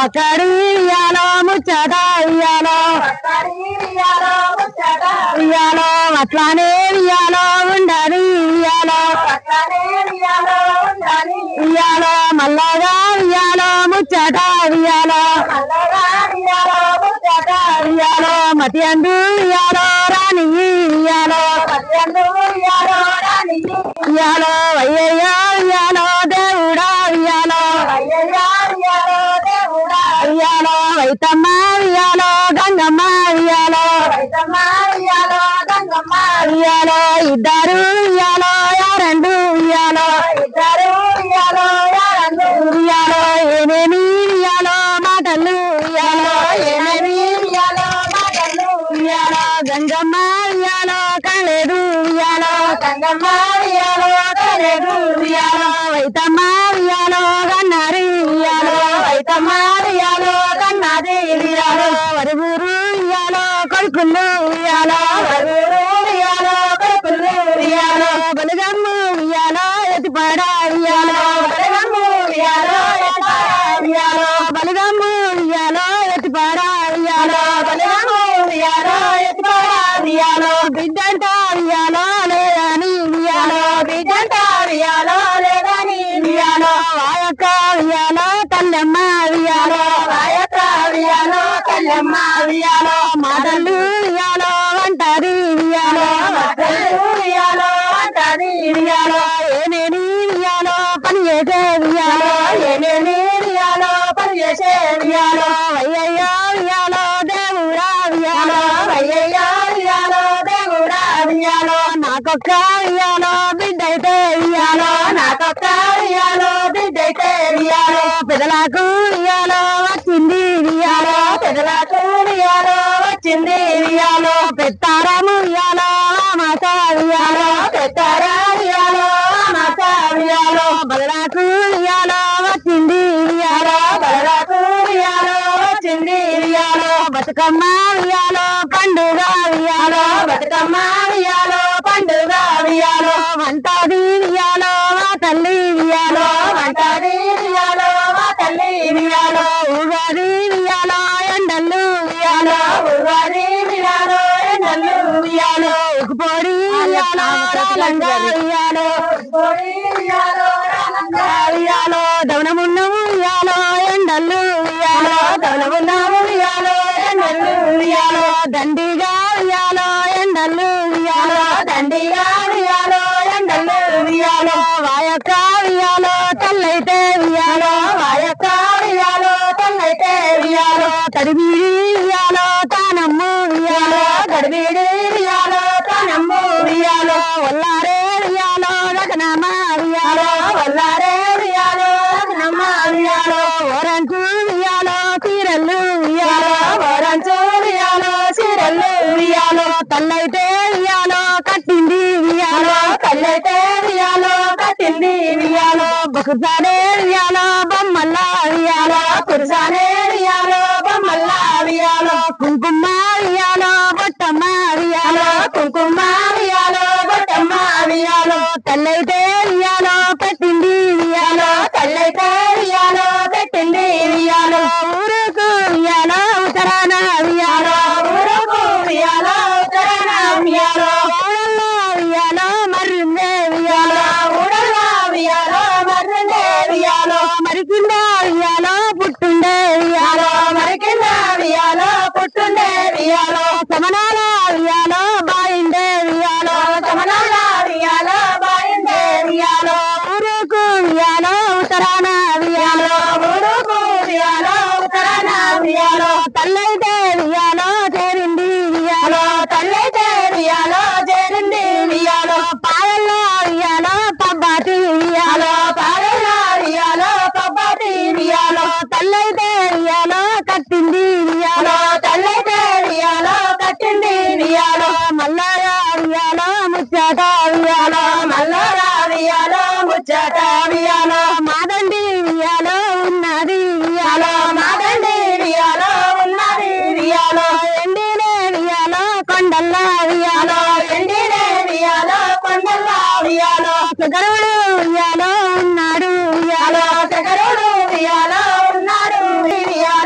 అక్కడి ఇయ్యాలో ముచ్చట ఇయ్యాలో ఇయ్యాలో అట్లానే ఇయ్యాలో ఉండాలి ఇయ్యాలో ఇయ్యాలో మల్లగా ఇయ్యాలో ముచ్చట ఇయ్యాలో ఇయ్యాలో మతి అందు ఇయ్యాలో రాణి ఇయ్యాలో ఇయ్యాలో అయ్యయ్య ఇయ్యాలో దేవుడా ఇయ్యాలో ఇయ్యాలో వైతమ్మ ఇయ్యాలో గంగమ్మ ఇయ్యాలో ఇయ్యాలో ఇద్దరు ఇయ్యాలో యారండు ఇయ్యాలో ఇయ్యాలో ఏమేమి ఇయ్యాలో మాటలు ఇయ్యాలో ఇయ్యాలో గంగమ్మ ఇయ్యాలో కలేదు ఇయ్యాలో ఇయ్యాలో వైతమ్మ ఇయ్యాలో కన్నారి ఇయ్యాలో ఇయ్యాలో వరుగురు ఇయ్యాలో కొడుకులు ఇయ్యాలో ఇయ్యాలో బలుగమ్ము ఇయ్యాలో ఎత్తిపడా ఇయ్యాలో ఇయ్యాలో బలుగమ్ము ఇయ్యాలో ఎత్తిపడా ఇయ్యాలో బిడ్డంట ఇయ్యాలో లేదని ఇయ్యాలో వాయక్క ఇయ్యాలో తల్లెమ్మ ఇయ్యాలో మాటలు ఇయ్యాలో అంటారు ఇయ్యాలో ఏనేని ఇయ్యాలో పని చేసే ఇయ్యాలో అయ్యయ్యో ఇయ్యాలో దేవుడా ఇయ్యాలో నాకొక్క ఇయ్యాలో బిడ్డైతే ఇయ్యాలో పెదలకు ఇయ్యాలో వచ్చింది ఇయ్యాలో పెత్తారము ఇయ్యాలో మాత ఇయ్యాలో బలరాకు ఇయ్యాలో వచ్చింది ఇయ్యాలో బతుకమ్మ ఇయ్యాలో పండుగ ఇయ్యాలో వంటది ఇయ్యాలో మా తల్లి ఇయ్యాలో ఉగాది ఇయ్యాలో ఎండలు ఇయ్యాలో ఉక్కుపోడి ఇయ్యాలో రాలంగా ఇయ్యాలో దవనమున్నము ఇయ్యాలో ఎండలు ఇయ్యాలో దండిగా ఇయ్యాలో ఎండలు ఇయ్యాలో వాయక్క ఇయ్యాలో తల్లైతే ఇయ్యాలో తడిబీడి ఇయ్యాలో తానమ్ము ఇయ్యాలో వల్లారే ఇయ్యాలో రకనమ్మ ఇయ్యాలో ఓరంచు ఇయ్యాలో తీరల్లు ఇయ్యాలో తల్లైతే ఇయ్యాలో కట్టింది ఇయ్యాలో బకుసానే ఇయ్యాలో బొమ్మల్లా ఇయ్యాలో కుంకుమ ఇయ్యాలో బొట్టమ్మ ఇయ్యాలో తల్లైతే ఇయ్యాలో పెట్టింది ఇయ్యాలో ఊరుకు ఇయ్యాలో ఉత్తరాన ఇయ్యాలో ఊళ్ళో ఇయ్యాలో మర్రిందే ఇయ్యాలో మరికిందా ఇయ్యాలో పుట్టుండే ఇయ్యాలో సమనాల ఇయ్యాలో బాయిండే ఇయ్యాలో ఊరుకు ఇయ్యాలో ఉత్తరాన ఇయ్యాలో తల్లైతే ఇయ్యాలో చేరింది ఇయ్యాలో పాయల్లో ఇయ్యాలో పబ్బాటి ఇయ్యాలో తల్లైతే ఇయ్యాలో కట్టింది ఇయ్యాలో మల్లయ్య ఇయ్యాలో ముచ్చట ఇయ్యాలో మాదండి ఇయ్యాలో ఉన్నది ఇయ్యాలో ఎండినే ఇయ్యాలో కొండల్లా ఇయ్యాలో శగరుడు ఇయ్యాలో ఉన్నాడు ఇయ్యాలో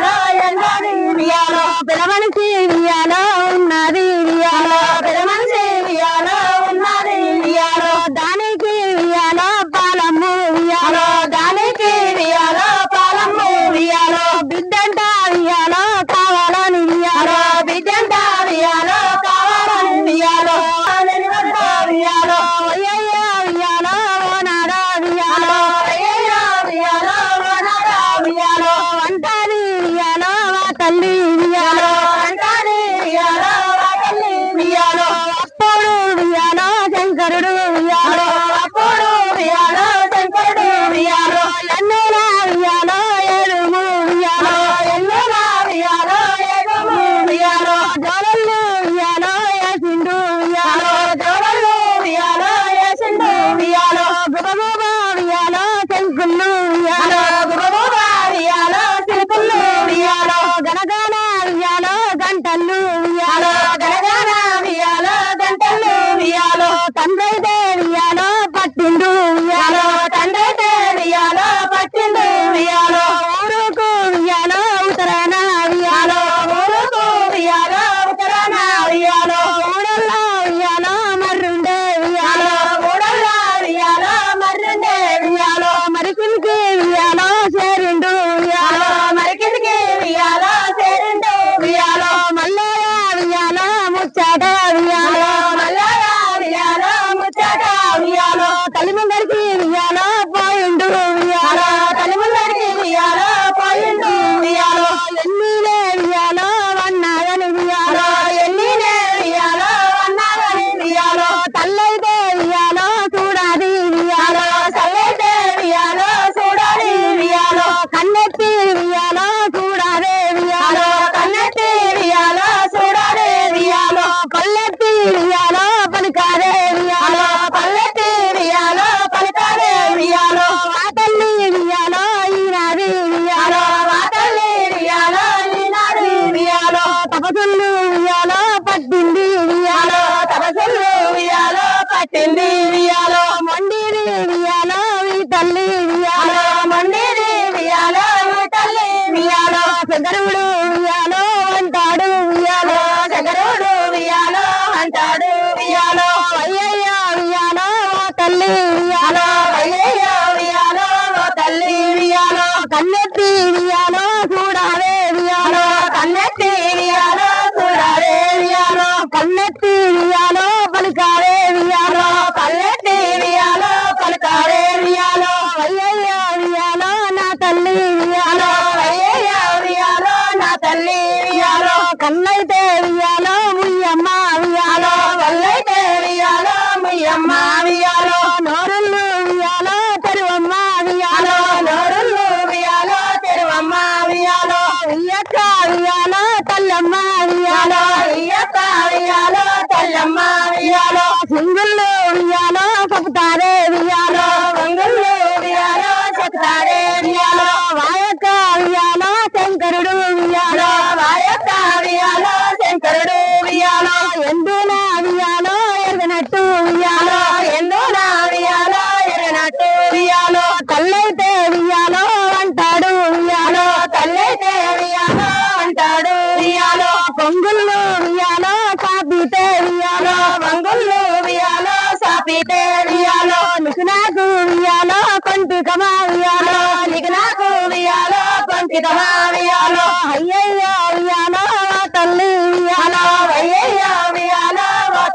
కన్నైతే వియాలో ముయ్యమ్మ వియాలో కల్లైతే వియాలో ముయ్యమ్మ వియాలో నోరుళ్ళు వియాలో తెరువమ్మ వియాలో నోరుళ్ళు వియాలో తెరువమ్మ వియాలో ఇయ్యక్క వియాలో తల్లమ్మ వియాలో ఇయ్యక్క వియాలో తల్లమ్మ వియాలో సింగుళ్ళు వియాలో చెప్తారే వియాలో వంగుళ్ళు వియాలో చెప్తారే వియాలో వాయక్క వియాలో శంకరుడు వియాలో వాయక్క వియాలో శంకరుడు వియాలో ఎందున వియాలో ఎరగనట్టు వియాలో ఎందున వియాలో ఎరగనట్టు వియాలో తల్లైతే వియాలో అంటాడు వియాలో తల్లైతే వియాలో అంటాడు వియాలో పొంగుళ్ళు వియాలో సాపితే వియాలో వంగుళ్ళు వియాలో సాపితే వియాలో నీకు నాకు వియాలో కొంటికమా వియాలో నీకు నాకు వియాలో కొంటికమా వియాలో అయ్యయ్యో వియాలో తల్లి వియాలో అయ్యయ్యో వియాలో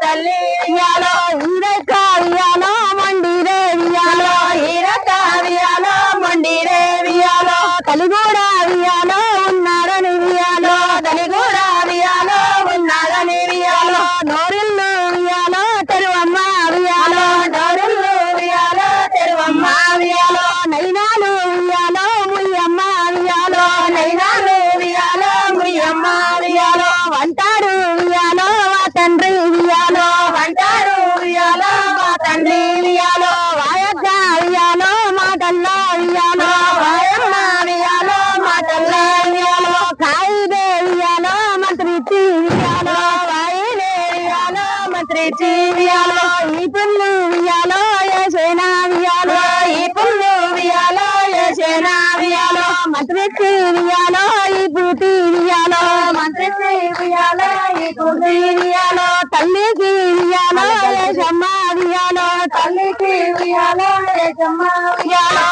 తల్లి వియాలో ఈరక్క వియాలో మండిరే వియాలో ఈరక్క వియాలో మండిరే వియాలో తలిగూడ వియాలో ఉన్నారని వియాలో తలిగూడ వియాలో ఉన్నారని వియాలో నోరుళ్ళు వియాలో తెరువమ్మ వియాలో నోరుళ్ళు వియాలో తెరువమ్మ వియాలో నైనాలు వియాలో ముయ్యమ్మ వియాలో నైనాలు వియాలో ముయ్యమ్మ వియాలో వంటాడు వియాలో మా తండ్రి వియాలో వంటాడు వియాలో మా తండ్రి వియాలో వాయక్క వియాలో మాటల్లో వియాలో వాయమ్మ వియాలో మాటల్లో వియాలో కాయిదే వియాలో మంత్రిచి వియాలో వాయిదే వియాలో మంత్రిచి వియాలో ఈ పుల్లు వియాలో ఏసేనా వియాలో ఈ పుల్లు వియాలో ఏసేనా వియాలో మంత్రిచి వియాలో ఈ పూటి వియాలో మంత్రిచి వియాలో ఈ పూటి వియాలో తల్లికి వియాలో ఏసమ్మ వియాలో తల్లికి వియాలో ఏసమ్మ వియాలో